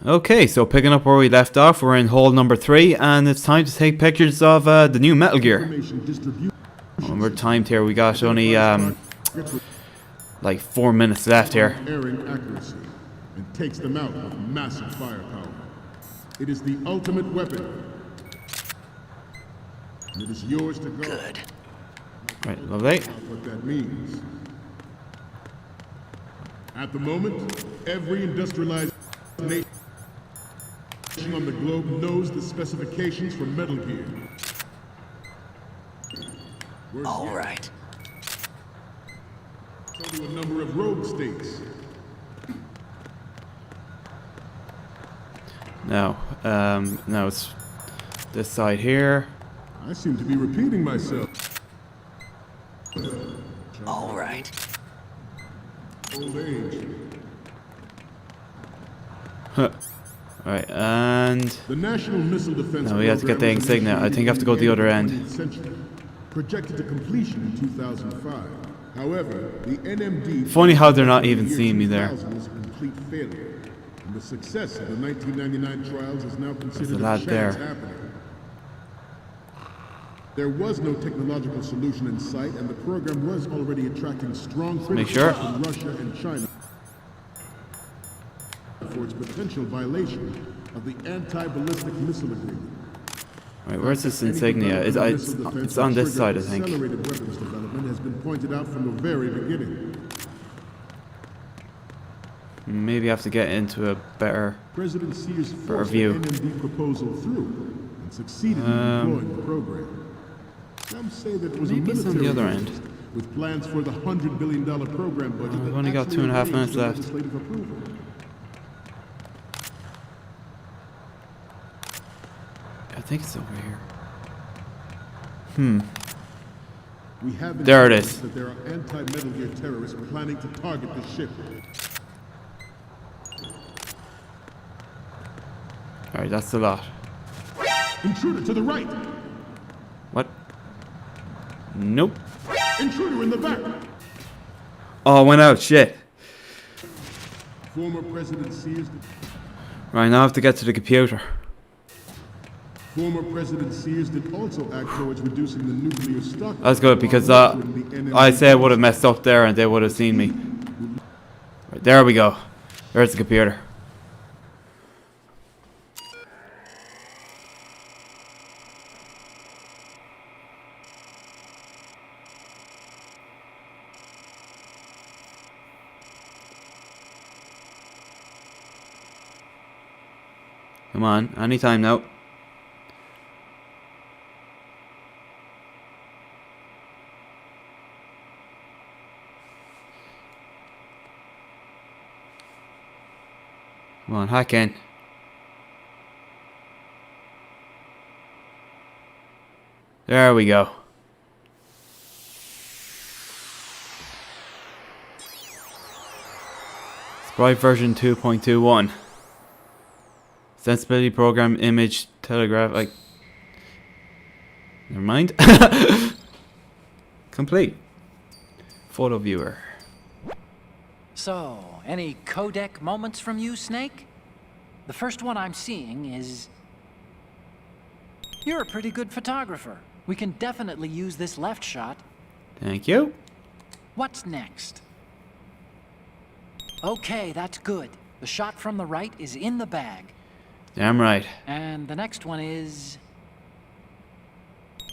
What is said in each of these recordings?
Okay, so picking up where we left off, we're in hole number 3, and it's time to take pictures of the new Metal Gear. Well, we're timed here, we got only like 4 minutes left here. Accuracy and takes them out with massive firepower. It is the ultimate weapon. And it is yours to go. Good. Right, lovely. What that means. At the moment, every industrialized nation on the globe knows the specifications for Metal Gear. All right. So do a number of rogue states. No, no, it's this side here. I seem to be repeating myself. All right. Old age. Huh. Alright, and The National Missile Defense now we have to get the Program was insignia. I think I have to go to the other end. initiated in the 20th century, projected to completion in 2005. However, the NMD Funny how they're not even in the year seeing me there. 2000 was a complete failure. And the success of the 1999 trials is now considered lad a there. chance happening. There was no technological solution in sight, and the program was already attracting strong Make criticism sure. from Russia and China for its potential violation of the anti-ballistic missile agreement. Right, where's this insignia? It's on this side, I think. Accelerated weapons development has been pointed out from the very beginning. Maybe I have to get into a better President Sears For forced review. the NMD proposal through and succeeded in deploying the program. Some say that it was maybe a it's on the military other end. interest, with plans for the $100 billion program budget. We've that only got actually 2.5 minutes awaited left. legislative approval. I think it's over here. We have been There it told is. that there are anti-Metal Gear terrorists planning to target the ship. Alright, that's a lot. Intruder to the right! What? Nope. Intruder in the back! Oh, it went out, shit. Former President Sears... Right, now I have to get to the computer. Former President Sears did also act towards reducing the nuclear stock. That's good, because I say I would have messed up there and they would have seen me. Right, there we go. There's the computer. Come on, anytime now. Come on, hack in. There we go. Sprite version 2.21. Sensibility program image telegraph, like, never mind. Complete. Photo viewer. So, any codec moments from you, Snake? The first one I'm seeing is... You're a pretty good photographer. We can definitely use this left shot. Thank you. What's next? Okay, that's good. The shot from the right is in the bag. Damn right. And the next one is...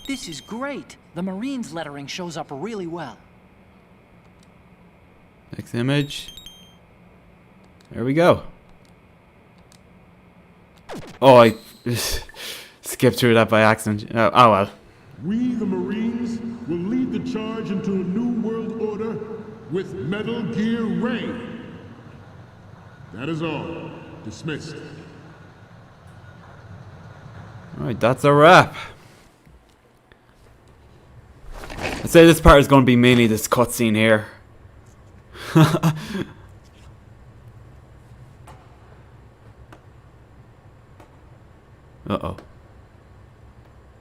This is great. The Marines lettering shows up really well. Next image. There we go. Oh, I skipped through that by accident. Oh well. We, the Marines, will lead the charge into a new world order with Metal Gear Reign. That is all. Dismissed. Alright, that's a wrap. I'd say this part is going to be mainly this cutscene here. Uh-oh.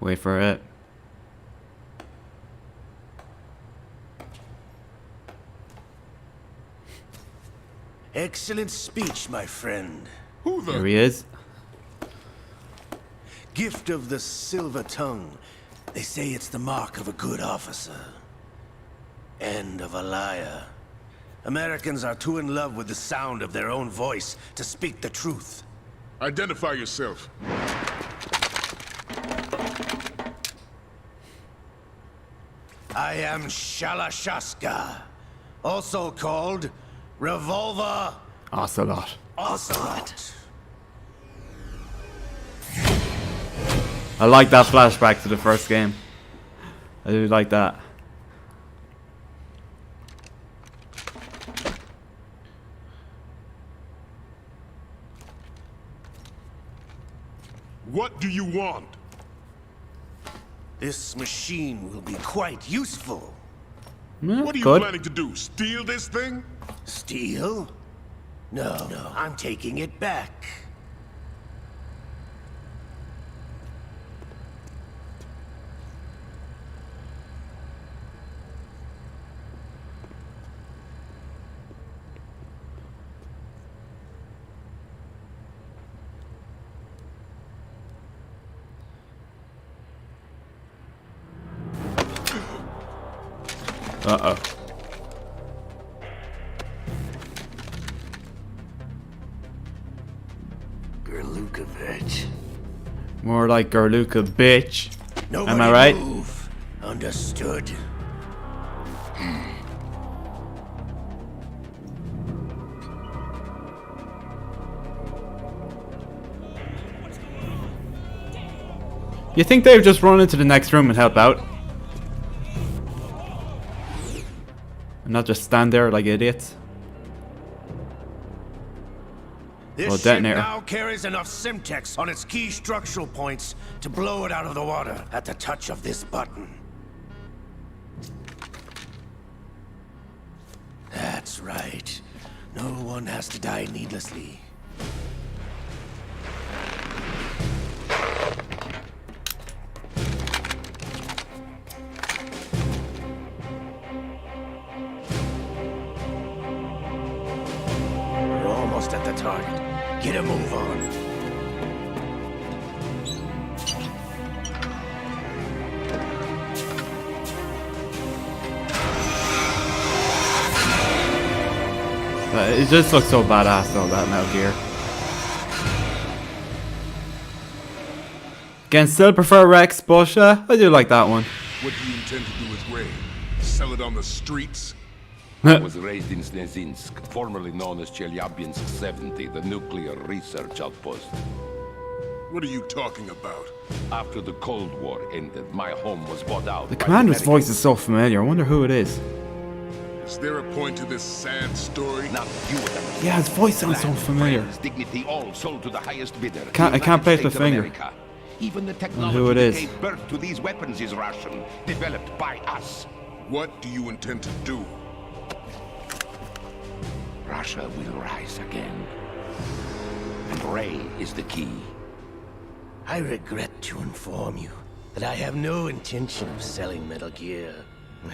Wait for it. Excellent speech, my friend. Who the? Here he is. Gift of the silver tongue. They say it's the mark of a good officer. And of a liar. Americans are too in love with the sound of their own voice to speak the truth. Identify yourself. I am Shalashaska, also called Revolver Ocelot. Ocelot. I like that flashback to the first game. I do like that. What do you want? This machine will be quite useful. What are you Good. planning to do? Steal this thing? Steal? No, I'm taking it back. Uh-oh. Gerlukovich. More like Garluka, bitch. Nobody Am I right? move. Understood. You think they've just run into the next room and help out? And not just stand there like idiots? This Well, ship detonator. now carries enough Simtex on its key structural points to blow it out of the water at the touch of this button. That's right. No one has to die needlessly. We're almost at the target. Get a move on. It just looks so badass though, that Metal Gear. Again, still prefer Rex, but I do like that one. What do you intend to do with Ray? Sell it on the streets? I was raised in Snezinsk, formerly known as Chelyabinsk 70, the nuclear research outpost. What are you talking about? After the Cold War ended, my home was bought out. The by commander's Americans. voice is so familiar. I wonder who it is. Is there a point to this sad story? Not you would understand. Yeah, his voice sounds so Land, familiar. friends, dignity, all sold to the highest bidder. I can't place my United States of finger America. Even the technology who it that is. gave birth to these weapons is Russian, developed by us. What do you intend to do? Russia will rise again. And Ray is the key. I regret to inform you that I have no intention of selling Metal Gear.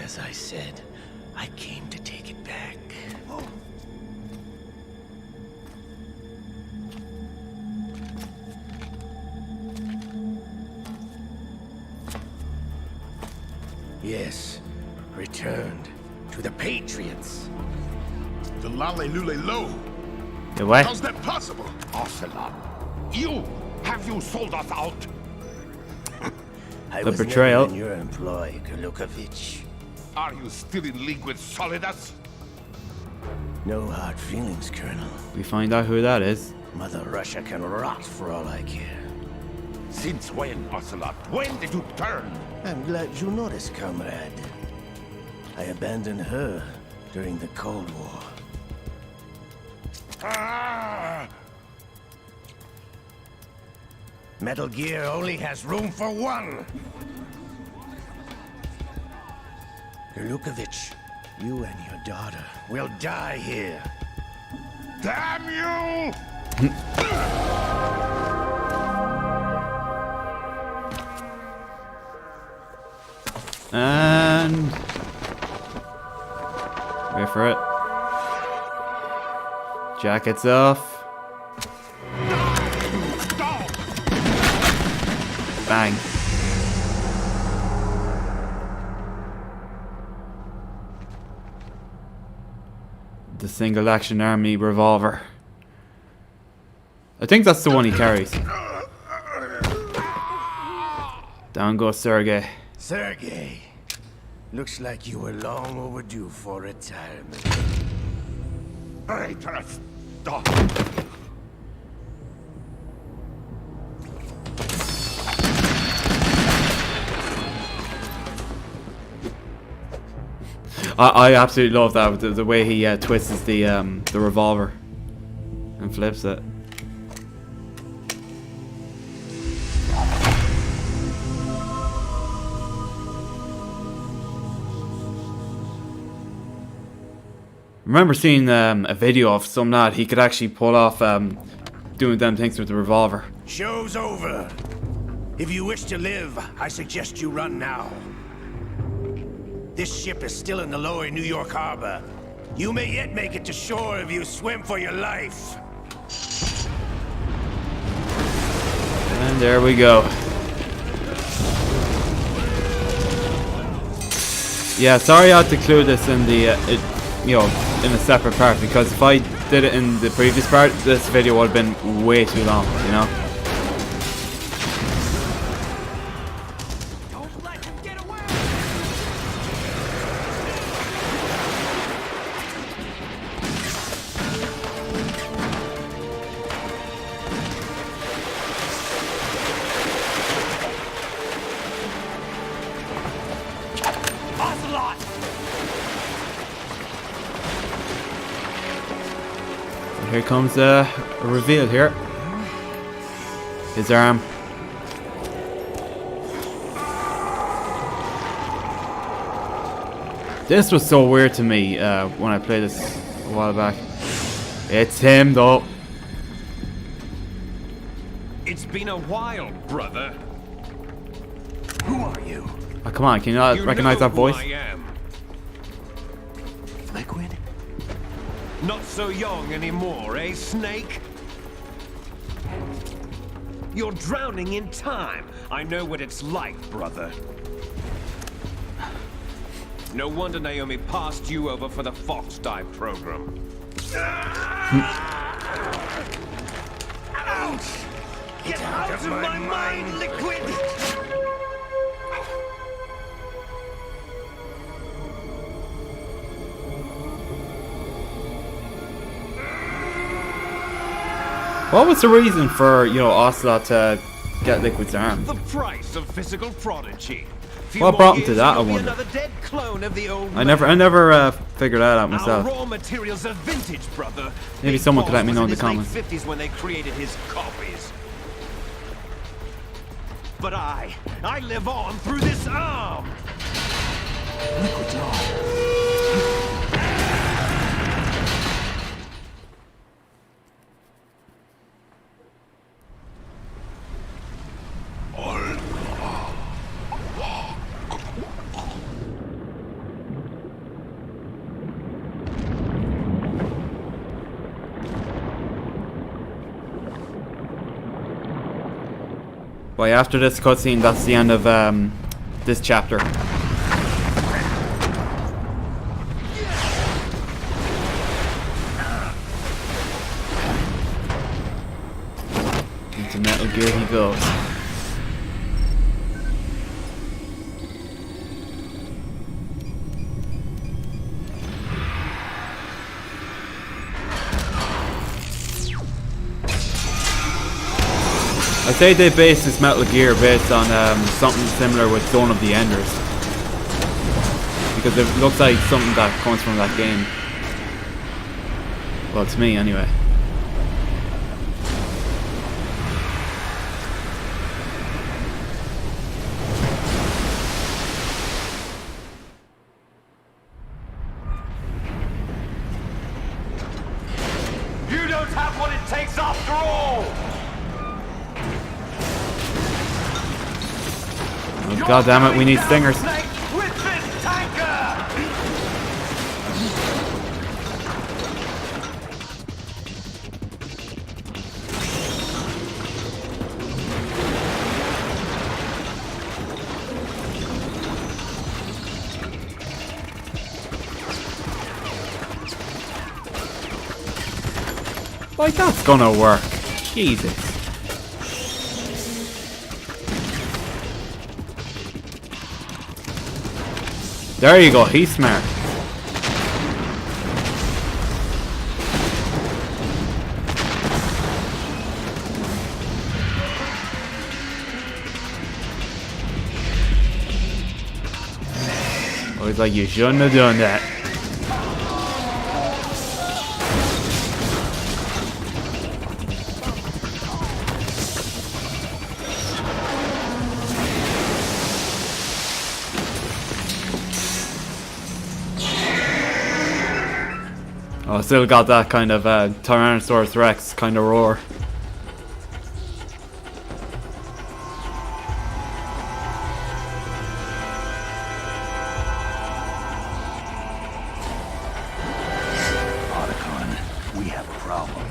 As I said, I came to take it back. Yes, returned to the Patriots. The Lale Lule Lo? Yeah, what? How's that possible? Ocelot, have you sold us out? I The was betrayal. never in your employ, Gerlukovich. Are you still in league with Solidus? No hard feelings, Colonel. We find out who that is. Mother Russia can rot for all I care. Since when, Ocelot? When did you turn? I'm glad you noticed, comrade. I abandoned her during the Cold War. Ah! Metal Gear only has room for one! Gerlukovich, you and your daughter will die here. Damn you! And wait for it. Jackets off. Bang. The single action army revolver. I think that's the one he carries. Down goes Sergey. Sergey, looks like you were long overdue for retirement. Traitors! Stop! I absolutely love that, the way he twists the revolver and flips it. Remember seeing a video of some lad, he could actually pull off doing them things with the revolver. Show's over. If you wish to live, I suggest you run now. This ship is still in the lower New York harbor. You may yet make it to shore if you swim for your life. And there we go. Yeah, sorry I had to include this in the, in a separate part, because if I did it in the previous part, this video would have been way too long, you know? Here comes a reveal here. His arm. This was so weird to me when I played this a while back. It's him though. It's been a while, brother. Who are you? Oh, come on, can you not recognize that voice? I am. Liquid? Not so young anymore, eh, Snake? You're drowning in time. I know what it's like, brother. No wonder Naomi passed you over for the Fox Dive program. Ouch! Get out of my mind, Liquid! What was the reason for, Ocelot to get Liquid's arm? The price of physical prodigy. What brought him to that, I wonder. I never figured that out myself. Our raw materials are vintage, brother. Maybe someone could let me know in the comments. In the 50s when they created his copies. But I live on through this arm. Liquid's arm. Well, after this cutscene, that's the end of this chapter. Into Metal Gear he goes. I'd say they based this Metal Gear based on something similar with Dawn of the Enders, because it looks like something that comes from that game. Well, to me anyway. You don't have what it takes after all. Oh, God damn it, we need stingers. With this tanker! Like, that's gonna work. Jesus. There you go, he's smart. Oh, he's like, you shouldn't have done that. Oh, still got that kind of Tyrannosaurus Rex kind of roar. Otacon, we have a problem.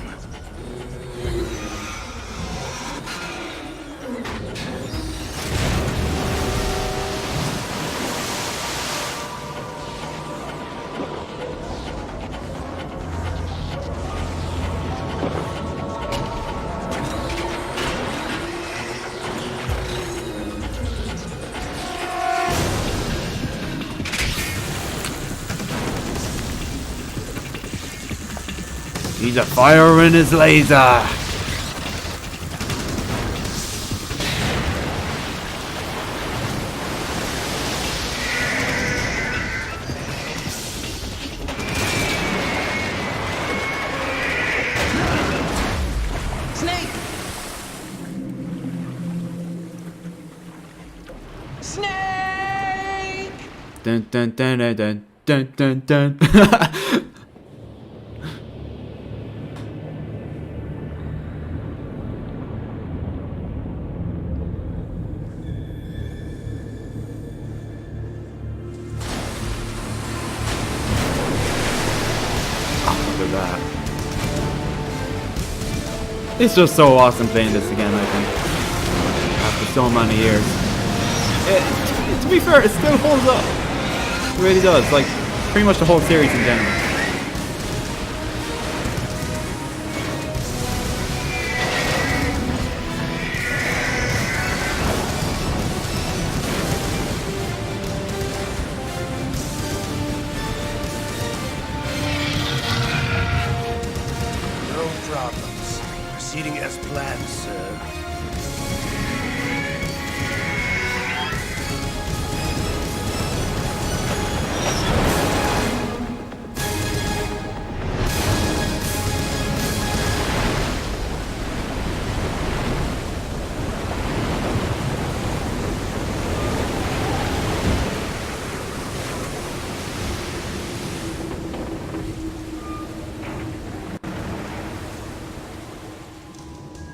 He's a firing his laser. Snake! Snake! Dun dun dun dun dun dun dun. Look at that. It's just so awesome playing this again, I think. After so many years. To be fair, it still holds up. It really does. Like, pretty much the whole series in general. No problems. Proceeding as planned, sir.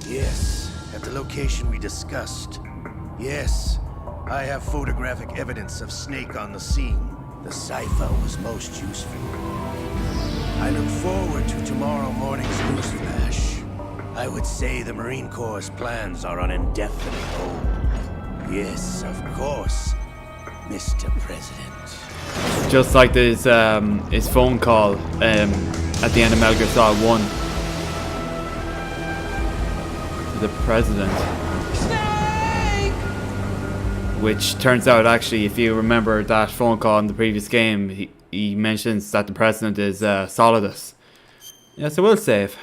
Yes, at the location we discussed. Yes, I have photographic evidence of Snake on the scene. The cipher was most useful. I look forward to tomorrow morning's newsflash. I would say the Marine Corps' plans are on indefinite hold. Yes, of course, Mr. President. Just like his phone call at the end of Metal Gear Solid 1. The president. Snake! Which turns out, actually, if you remember that phone call in the previous game, he mentions that the president is Solidus. Yeah, so we'll save.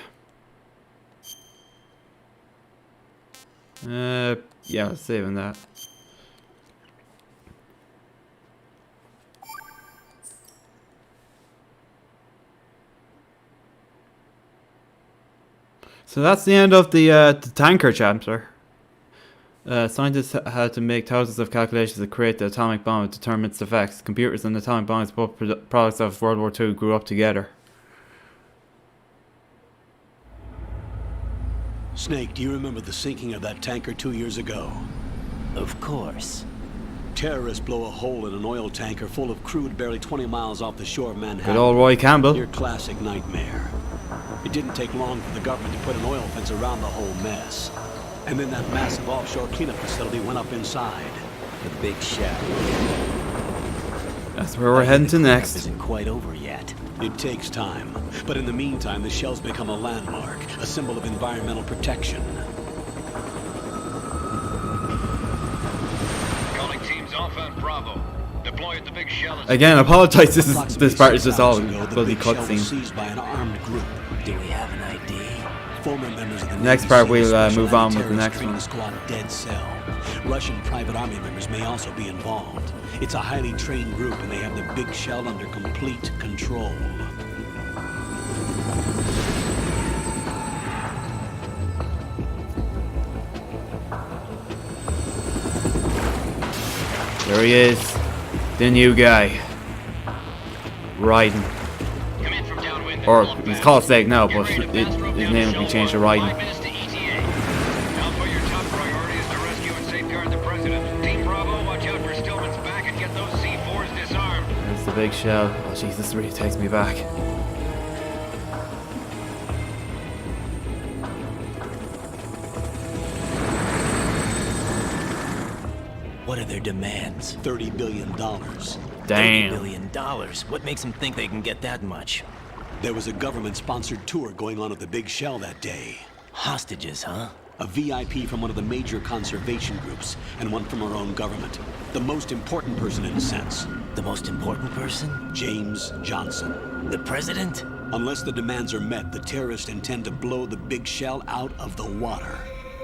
Yeah, saving that. So that's the end of the tanker chapter. Scientists had to make thousands of calculations to create the atomic bomb and determine its effects. Computers and atomic bombs, both products of World War II, grew up together. Snake, do you remember the sinking of that tanker 2 years ago? Of course. Terrorists blow a hole in an oil tanker full of crude barely 20 miles off the shore of Manhattan. Good old Roy Campbell. Your classic nightmare. It didn't take long for the government to put an oil fence around the whole mess. And then that massive offshore cleanup facility went up inside. The big shadow. That's where we're heading to next. Isn't quite over yet. It takes time, but in the meantime, the shell's become a landmark, a symbol of environmental protection. Calling teams Alpha and Bravo. Deploy at the big shell. Again, I apologize. This part is just all The bloody big shell was cutscene. seized by an armed group. Do we have an ID? Former members of the Next Navy part, SEAL we'll Special move on with the Anti-Terrorist next Training one. Squad Dead Cell. Russian private army members may also be involved. It's a highly trained group, and they have the big shell under complete control. There he is, the new guy, Raiden. Come in from downwind. Or he's called Snake now, but his name will be changed to Raiden. 5 minutes to ETA. Alpha, your top priority is to rescue and safeguard the president. Team Bravo, watch out for Stillman's back and get those C4s disarmed. There's the big shell. Oh jeez, this really takes me back. What are their demands? $30 billion. Damn. $30 billion. What makes them think they can get that much? There was a government-sponsored tour going on at the big shell that day. Hostages, huh? A VIP from one of the major conservation groups, and one from our own government. The most important person in a sense. The most important person? James Johnson. The president? Unless the demands are met, the terrorists intend to blow the big shell out of the water.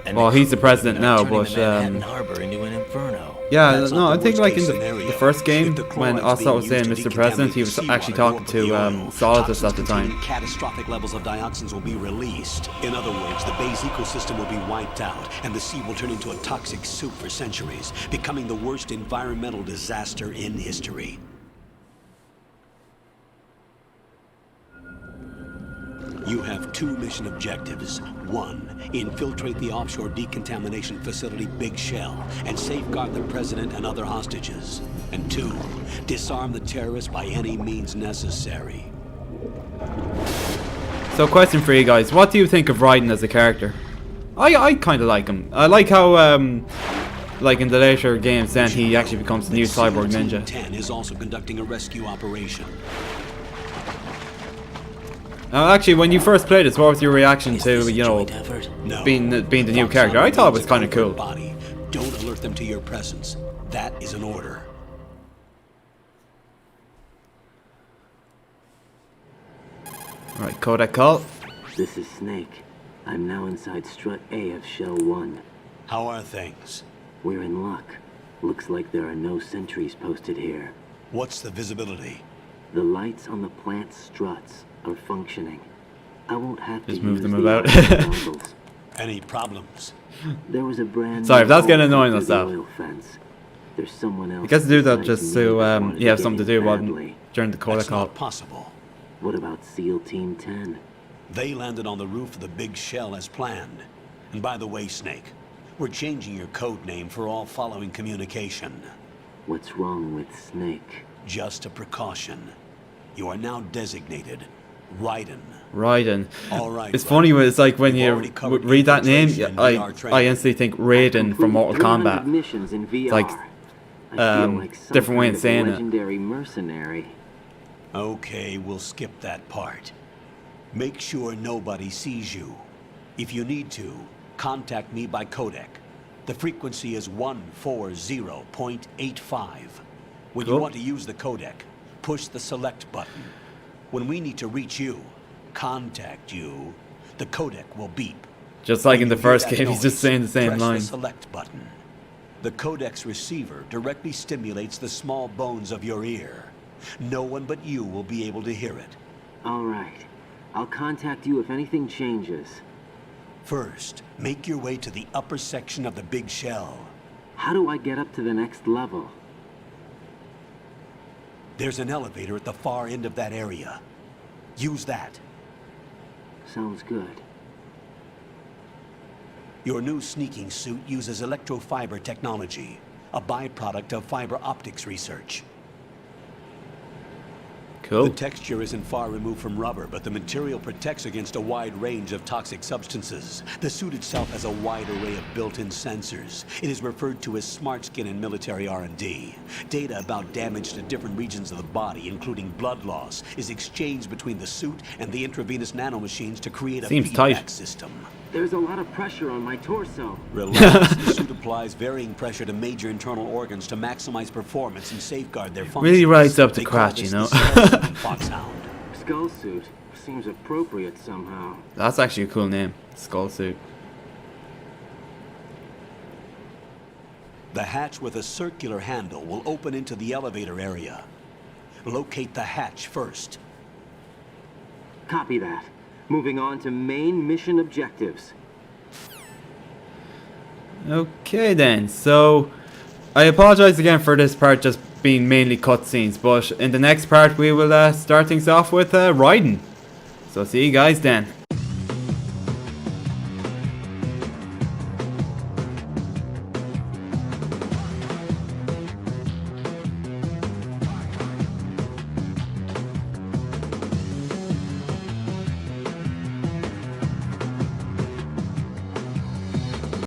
And Well, he's the president now, turning but the Manhattan Harbor into an inferno. yeah, That's no, not I the think like in worst-case the scenario. first game If the when chloride's Oswald was being saying used to Mr. President, he was decontaminate actually the talking seawater to over the oil. Solidus at the Toxins time. containing catastrophic levels of dioxins will be released. In other words, the bay's ecosystem will be wiped out, and the sea will turn into a toxic soup for centuries, becoming the worst environmental disaster in history. You have two mission objectives. One, infiltrate the offshore decontamination facility Big Shell and safeguard the president and other hostages. And two, disarm the terrorists by any means necessary. So, question for you guys: what do you think of Raiden as a character? I kind of like him. I like how like in the later games, then he actually becomes the new cyborg ninja. Team 10 is also conducting a rescue operation. Actually, when you first played this, what was your reaction to, you know, No. being the new character? I thought it was kind of cool. Body. Don't alert them to your presence. That is an order. Alright, Kodak call. This is Snake. I'm now inside Strut A of Shell 1. How are things? We're in luck. Looks like there are no sentries posted here. What's the visibility? The lights on the plant's struts are functioning. I won't have Just to move use them the about. goggles. Any problems? There was a brand Sorry, if that's getting hole annoying, through that's the that. oil fence. There's someone else. You guys do that besides just me to, that wanted you have get something to in do while badly. during the Kodak That's call. not possible. What about SEAL Team 10? They landed on the roof of the Big Shell as planned. And by the way, Snake, we're changing your code name for all following communication. What's wrong with Snake? Just a precaution. You are now designated Raiden. Raiden. All right, It's funny when it's like when We've you already covered read that name, infiltration and VR I training. instantly think Raiden from Mortal Completed 300 Kombat. missions in VR. like, I feel like some different way kind of of saying it. legendary mercenary. Okay, we'll skip that part. Make sure nobody sees you. If you need to, contact me by codec. The frequency is 140.85. When you Cool. want to use the codec, push the select button. When we need to reach you, contact you, the codec will beep. Just like When in the you hear first that game, he's just noise, saying the same press line. the select button. The codec's receiver directly stimulates the small bones of your ear. No one but you will be able to hear it. All right. I'll contact you if anything changes. First, make your way to the upper section of the Big Shell. How do I get up to the next level? There's an elevator at the far end of that area. Use that. Sounds good. Your new sneaking suit uses electrofiber technology, a byproduct of fiber optics research. Cool. The texture isn't far removed from rubber, but the material protects against a wide range of toxic substances. The suit itself has a wide array of built-in sensors. It is referred to as smart skin in military R&D. Data about damage to different regions of the body, including blood loss, is exchanged between the suit and the intravenous nanomachines to create a Seems feedback tight. system. There's a lot of pressure on my torso. Relax. The suit applies varying pressure to major internal organs to maximize performance and safeguard their functions. Really rides up to They call crotch, this you know. the foxhound. Skull suit seems appropriate somehow. That's actually a cool name. Skull suit. The hatch with a circular handle will open into the elevator area. Locate the hatch first. Copy that. Moving on to main mission objectives. Okay then, so I apologize again for this part just being mainly cutscenes, but in the next part we will start things off with riding. So see you guys then.